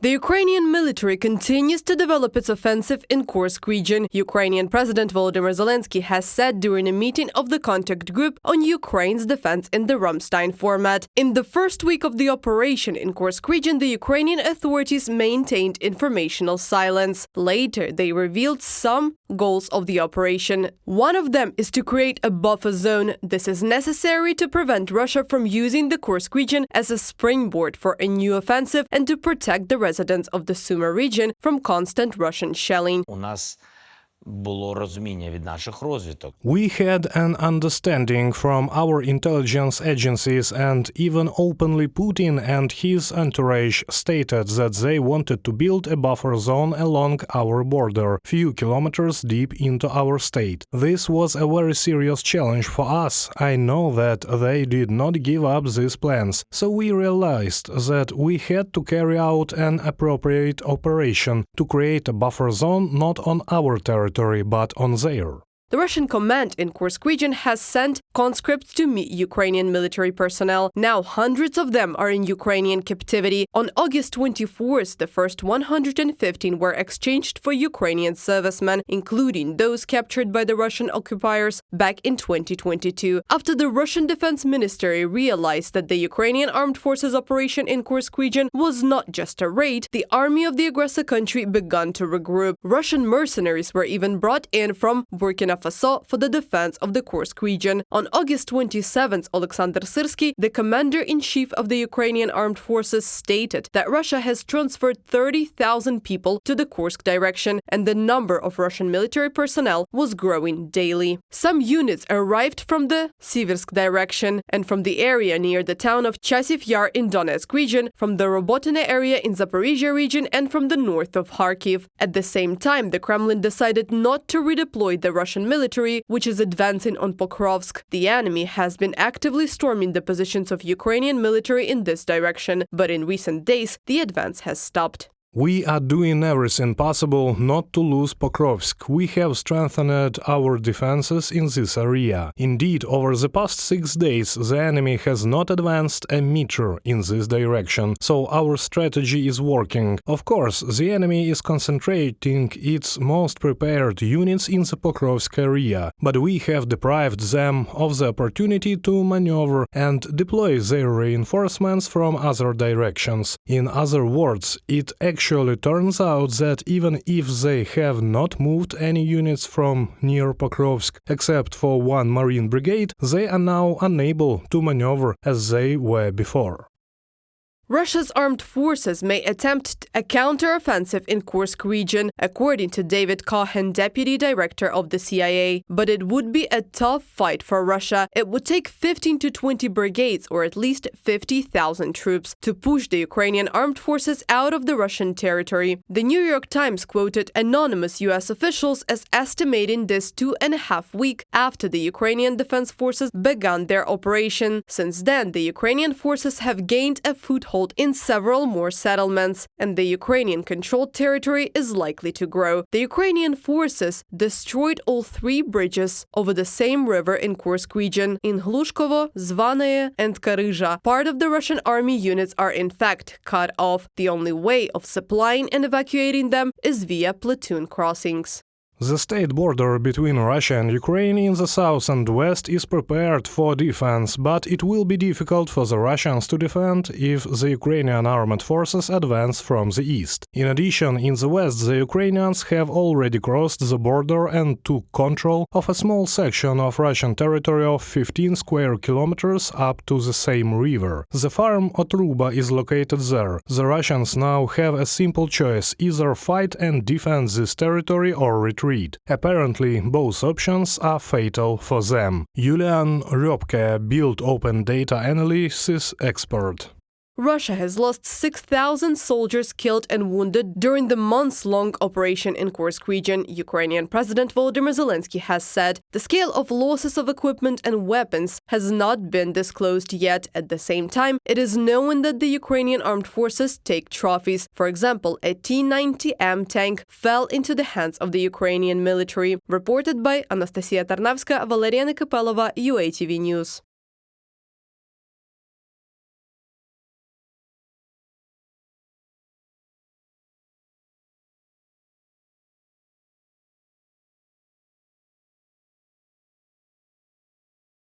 The Ukrainian military continues to develop its offensive in Kursk region. Ukrainian President Volodymyr Zelenskyy has said during a meeting of the contact group on Ukraine's defense in the Ramstein format. In the first week of the operation in Kursk region, the Ukrainian authorities maintained informational silence. Later, they revealed some goals of the operation. One of them is to create a buffer zone. This is necessary to prevent Russia from using the Kursk region as a springboard for a new offensive and to protect the residents of the Sumy region from constant Russian shelling. We had an understanding from our intelligence agencies, and even openly Putin and his entourage stated that they wanted to build a buffer zone along our border, few kilometers deep into our state. This was a very serious challenge for us. I know that they did not give up these plans, so we realized that we had to carry out an appropriate operation to create a buffer zone not on our territory but on their. The Russian command in Kursk region has sent conscripts to meet Ukrainian military personnel. Now hundreds of them are in Ukrainian captivity. On August 24th, the first 115 were exchanged for Ukrainian servicemen, including those captured by the Russian occupiers back in 2022. After the Russian Defense Ministry realized that the Ukrainian Armed Forces operation in Kursk region was not just a raid, the army of the aggressor country began to regroup. Russian mercenaries were even brought in from Burkina Faso for the defense of the Kursk region. On August 27th, Alexander Syrsky, the commander-in-chief of the Ukrainian Armed Forces, stated that Russia has transferred 30,000 people to the Kursk direction, and the number of Russian military personnel was growing daily. Some units arrived from the Siversk direction and from the area near the town of Chasiv Yar in Donetsk region, from the Robotyne area in Zaporizhia region, and from the north of Kharkiv. At the same time, the Kremlin decided not to redeploy the Russian military, which is advancing on Pokrovsk. The enemy has been actively storming the positions of Ukrainian military in this direction, but in recent days, the advance has stopped. We are doing everything possible not to lose Pokrovsk. We have strengthened our defenses in this area. Indeed, over the past 6 days, the enemy has not advanced a meter in this direction, so our strategy is working. Of course, the enemy is concentrating its most prepared units in the Pokrovsk area, but we have deprived them of the opportunity to maneuver and deploy their reinforcements from other directions. In other words, it actually turns out that even if they have not moved any units from near Pokrovsk, except for one Marine brigade, they are now unable to maneuver as they were before. Russia's armed forces may attempt a counter-offensive in Kursk region, according to David Cohen, Deputy Director of the CIA. But it would be a tough fight for Russia. It would take 15 to 20 brigades, or at least 50,000 troops, to push the Ukrainian armed forces out of the Russian territory. The New York Times quoted anonymous U.S. officials as estimating this 2.5 weeks after the Ukrainian Defense Forces began their operation. Since then, the Ukrainian forces have gained a foothold in several more settlements, and the Ukrainian-controlled territory is likely to grow. The Ukrainian forces destroyed all 3 bridges over the same river in Kursk region, in Hlushkovo, Zvanaye, and Karyzha. Part of the Russian army units are in fact cut off. The only way of supplying and evacuating them is via platoon crossings. The state border between Russia and Ukraine in the south and west is prepared for defense, but it will be difficult for the Russians to defend if the Ukrainian armed forces advance from the east. In addition, in the west, the Ukrainians have already crossed the border and took control of a small section of Russian territory of 15 square kilometers up to the same river. The farm Otruba is located there. The Russians now have a simple choice: either fight and defend this territory or retreat. Apparently, both options are fatal for them. Julian Röpke, Build Open Data Analysis expert. Russia has lost 6,000 soldiers killed and wounded during the months-long operation in Kursk region, Ukrainian President Volodymyr Zelenskyy has said. The scale of losses of equipment and weapons has not been disclosed yet. At the same time, it is known that the Ukrainian armed forces take trophies. For example, a T-90M tank fell into the hands of the Ukrainian military. Reported by Anastasia Tarnavska, Valeria Nekapelova, UATV News.